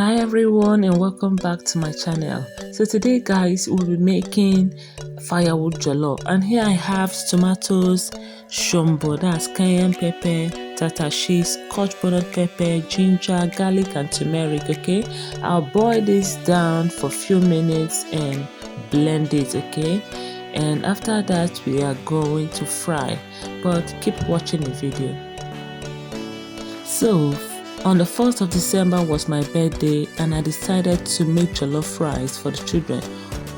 Hi everyone and welcome back to my channel. So today guys, we'll be making firewood jollof, and here I have tomatoes, shombo, that's cayenne pepper, tatashe, scotch bonnet pepper, ginger, garlic and turmeric. Okay, I'll boil this down for a few minutes and blend it. Okay, and after that we are going to fry, but keep watching the video. So on the 1st of December was my birthday, and I decided to make jollof rice for the children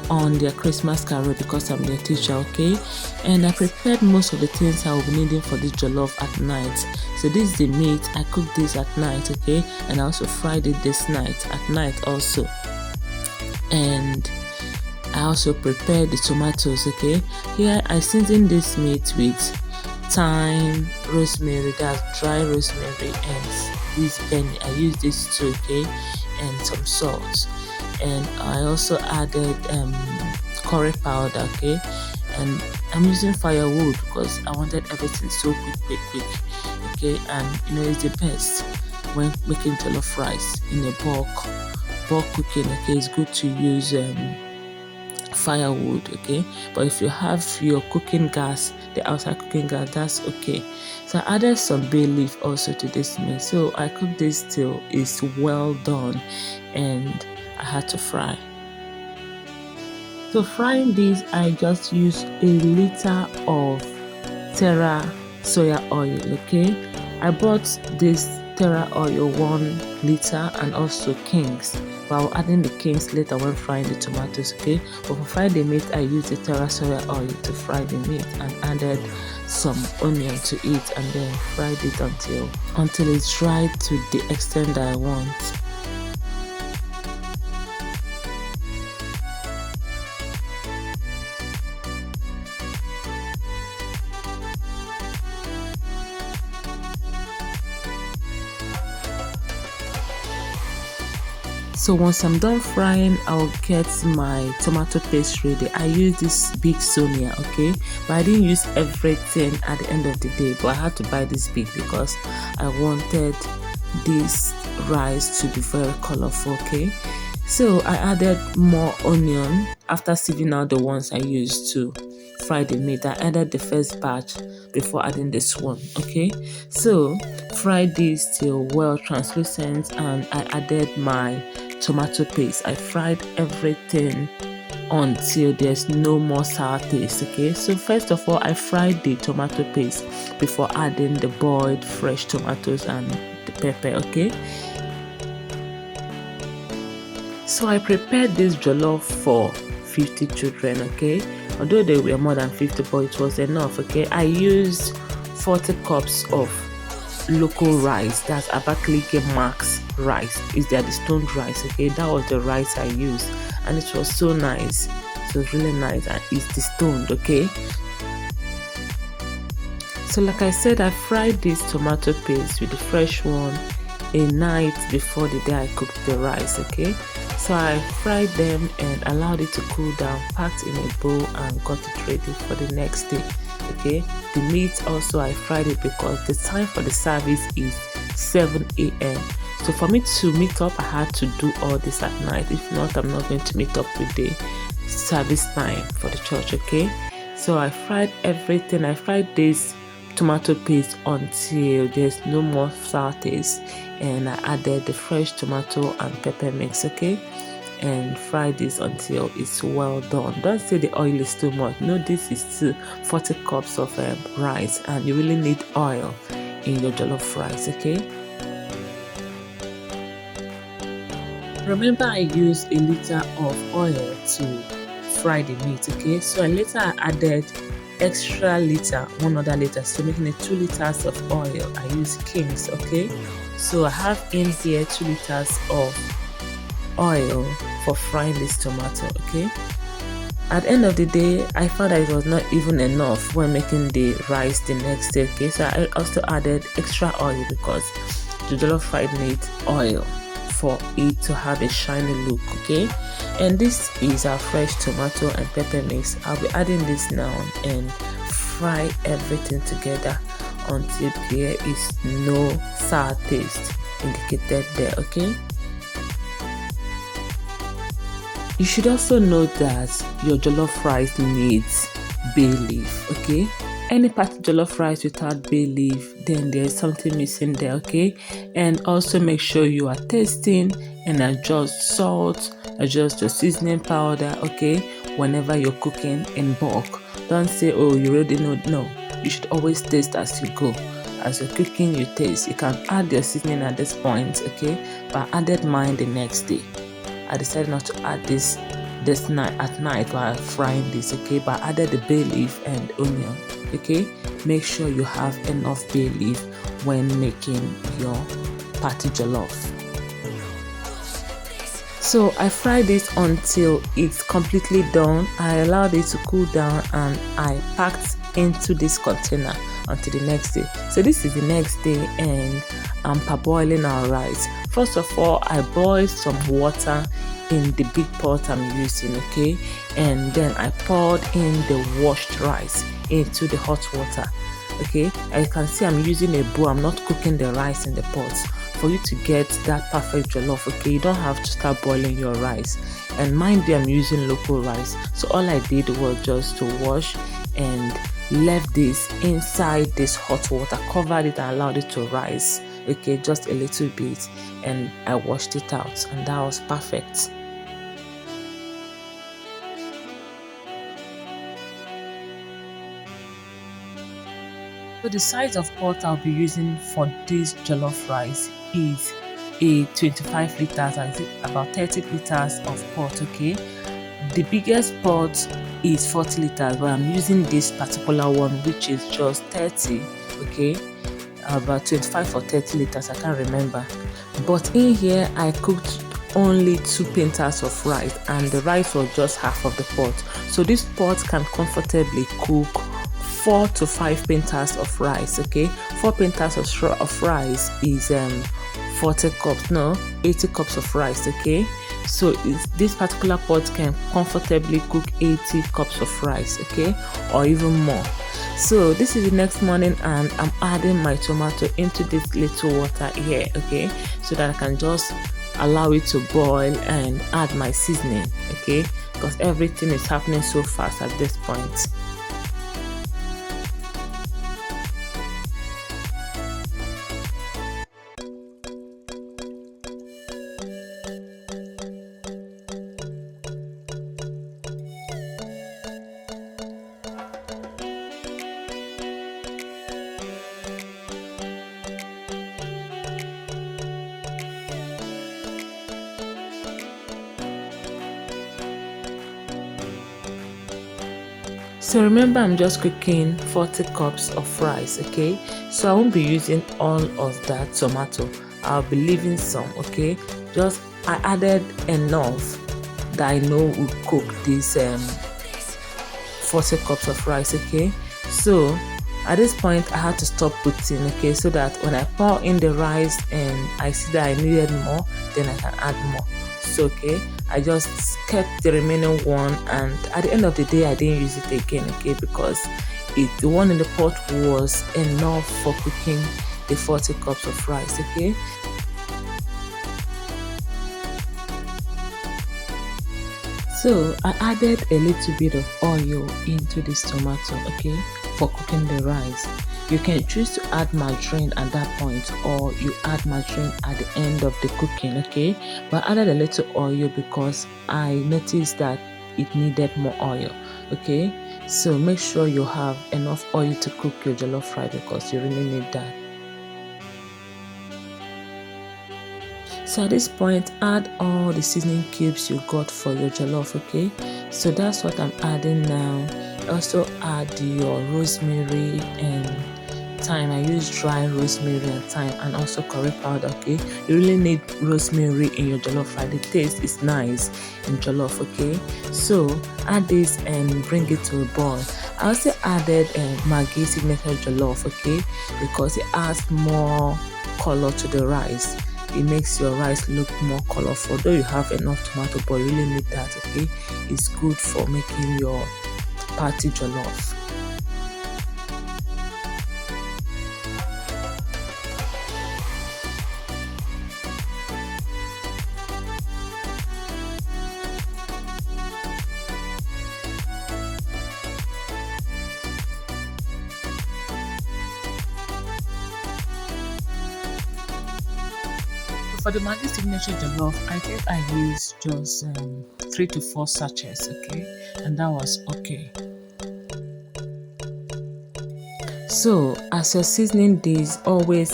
on their Christmas carol because I'm their teacher. Okay, and I prepared most of the things I will be needing for this jollof at night. So this is the meat. I cooked this at night. Okay, and I also fried it this night at night also. And I also prepared the tomatoes. Okay, here I seasoned this meat with thyme, rosemary, that's dry rosemary, and this penny. I use this too. Okay, and some salt, and I also added curry powder. Okay, and I'm using firewood because I wanted everything so quick. Okay, and you know it's the best when making jollof rice in a bulk cooking. Okay, it's good to use firewood. Okay, but if you have your cooking gas, the outside cooking gas, that's okay. So I added some bay leaf also to this meat. So I cooked this till it's well done, and I had to fry. So frying this, I just used a liter of Terra soya oil. Okay, I bought this Terra oil 1 liter and also King's. While adding the King's later when frying the tomatoes. Okay, but for frying the meat, I used the Terra soya oil to fry the meat and added some onion to it, and then fried it until it's dried to the extent that I want. So once I'm done frying, I'll get my tomato paste ready. I use this big Sonia. Okay, but I didn't use everything at the end of the day, but I had to buy this big because I wanted this rice to be very colorful. Okay, so I added more onion after sieving out the ones I used to fry the meat. I added the first batch before adding this one. Okay, so fry this till well translucent, and I added my tomato paste. I fried everything until there's no more sour taste. Okay, so first of all, I fried the tomato paste before adding the boiled fresh tomatoes and the pepper. Okay, so I prepared this jollof for 50 children. Okay, although there were more than 50, but it was enough. Okay, I used 40 cups of local rice, that's Abakiliki Max rice. Is that the stoned rice? Okay, that was the rice I used, and it was so nice. It was really nice, and it's the stoned. Okay, so like I said, I fried this tomato paste with the fresh one a night before the day I cooked the rice. Okay, so I fried them and allowed it to cool down, packed in a bowl, and got it ready for the next day. Okay, the meat also I fried it because the time for the service is 7 a.m. So for me to meet up, I had to do all this at night. If not, I'm not going to meet up with the service time for the church. Okay, so I fried everything. I fried this tomato paste until there's no more sour taste, and I added the fresh tomato and pepper mix. Okay, and fry this until it's well done. Don't say the oil is too much. No, this is 40 cups of rice, and you really need oil in your jollof rice. Okay, remember I used a liter of oil to fry the meat. Okay, so later I added extra liter, 1 other liter, so making it 2 liters of oil. I use King's. Okay, so I have in here 2 liters of oil for frying this tomato. Okay, at the end of the day, I found that it was not even enough when making the rice the next day. Okay, so I also added extra oil because the jollof fried needs oil for it to have a shiny look. Okay, and this is our fresh tomato and pepper mix. I'll be adding this now and fry everything together until there is no sour taste indicated there. Okay, You should also note that your jollof rice needs bay leaf, okay? Any party jollof rice without bay leaf, then there's something missing there, okay? And also make sure you are tasting and adjust salt, adjust your seasoning powder, okay? Whenever you're cooking in bulk. Don't say, oh, you already know. No, you should always taste as you go. As you're cooking, you taste. You can add your seasoning at this point, okay? But I added mine the next day. I decided not to add this night at night while frying this, okay? But I added the bay leaf and onion, okay? Make sure you have enough bay leaf when making your party jollof. So I fried it until it's completely done. I allowed it to cool down and I packed into this container until the next day. So this is the next day and I'm parboiling our rice. First of all, I boiled some water in the big pot I'm using, okay? And then I poured in the washed rice into the hot water, okay? As you can see, I'm using a bowl. I'm not cooking the rice in the pot. For you to get that perfect jollof, okay, you don't have to start boiling your rice. And mind you, I'm using local rice. So all I did was just to wash and left this inside this hot water, covered it and allowed it to rise, okay, just a little bit, and I washed it out and that was perfect. So the size of pot I'll be using for this jollof rice is a 25 liters, I think about 30 liters of pot, okay? The biggest pot is 40 liters, but I'm using this particular one, which is just 30, okay? About 25 or 30 liters, I can't remember. But in here, I cooked only 2 pintas of rice, and the rice was just half of the pot. So this pot can comfortably cook 4 to 5 pintas of rice, okay? 4 pintas of rice is 80 cups of rice, okay? So this particular pot can comfortably cook 80 cups of rice, okay, or even more. So this is the next morning and I'm adding my tomato into this little water here, okay, so that I can just allow it to boil and add my seasoning, okay, because everything is happening so fast at this point. So remember, I'm just cooking 40 cups of rice, okay? So I won't be using all of that tomato. I'll be leaving some, okay? Just I added enough that I know will cook this 40 cups of rice, okay? So at this point I had to stop putting, okay, so that when I pour in the rice and I see that I needed more, then I can add more. So okay, I just kept the remaining one, and at the end of the day I didn't use it again, okay, because the one in the pot was enough for cooking the 40 cups of rice, okay. So I added a little bit of oil into this tomato, okay, for cooking the rice. You can choose to add margarine at that point, or you add margarine at the end of the cooking, okay? But I added a little oil because I noticed that it needed more oil, okay? So make sure you have enough oil to cook your jollof rice because you really need that. So at this point, add all the seasoning cubes you got for your jollof, okay? So that's what I'm adding now. Also add your rosemary and thyme. I use dry rosemary and thyme, and also curry powder, okay? You really need rosemary in your jollof rice. The taste is nice in jollof, okay? So add this and bring it to a boil. I also added Maggi signature jollof, okay? Because it adds more color to the rice. It makes your rice look more colorful. Though you have enough tomato, but you really need that, okay? It's good for making your party jollof. for the Maggi signature jollof, I think I used just 3 to 4 sachets, okay, and that was okay. So as you're seasoning this, always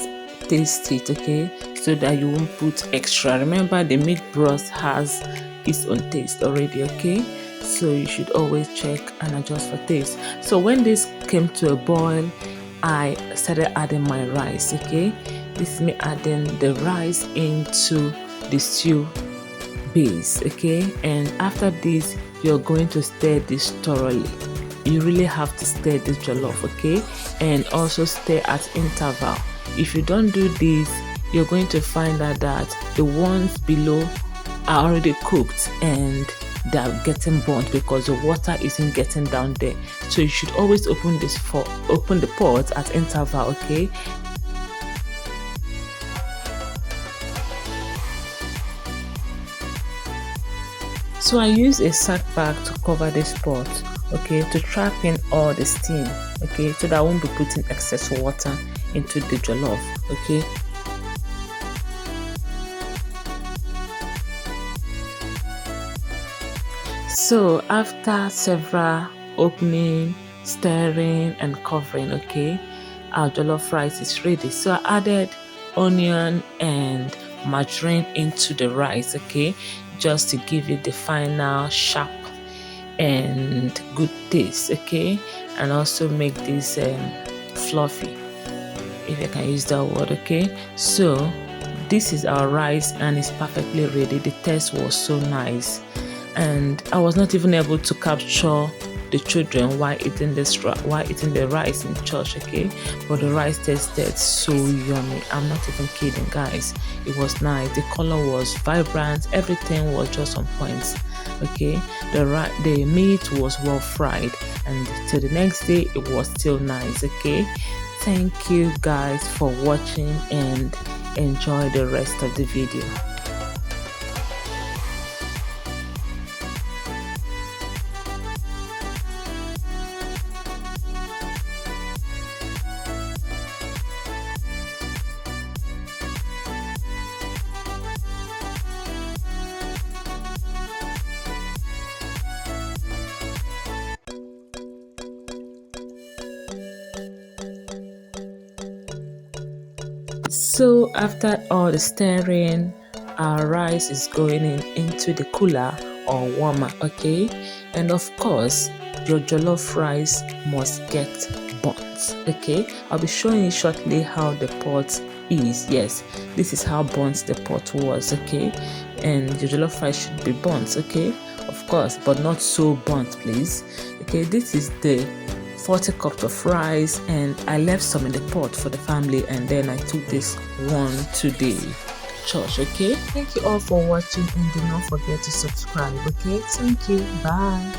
taste it, okay, so that you won't put extra. Remember, the meat broth has its own taste already, okay, so you should always check and adjust for taste. So when this came to a boil, I started adding my rice, okay. This is me adding the rice into the stew base, okay, and after this you're going to stir this thoroughly. You really have to stir this jollof, okay, and also stir at interval. If you don't do this, you're going to find out that the ones below are already cooked and they're getting burnt because the water isn't getting down there. So you should always open the pot at interval, okay. So I use a sack bag to cover this pot, okay, to trap in all the steam, okay, so that I won't be putting excess water into the jollof, okay. So after several opening, stirring and covering, okay, our jollof rice is ready. So I added onion and margarine into the rice, okay, just to give it the final sharp and good taste, okay, and also make this fluffy, if I can use that word, okay. So this is our rice and it's perfectly ready. The taste was so nice, and I was not even able to capture the children while eating the rice in church, okay, but the rice tasted so yummy. I'm not even kidding, guys. It was nice. The color was vibrant. Everything was just on point, okay. The meat was well fried, and till the next day it was still nice, okay. Thank you guys for watching and enjoy the rest of the video. So after all the stirring, our rice is going into the cooler or warmer, okay, and of course your jollof rice must get burnt, okay. I'll be showing you shortly how the pot is. Yes, this is how burnt the pot was, okay, and your jollof rice should be burnt, okay, of course, but not so burnt, please, okay. This is the 40 cups of rice, and I left some in the pot for the family, and then I took this one to the church, okay. Thank you all for watching, and do not forget to subscribe, okay. Thank you. Bye.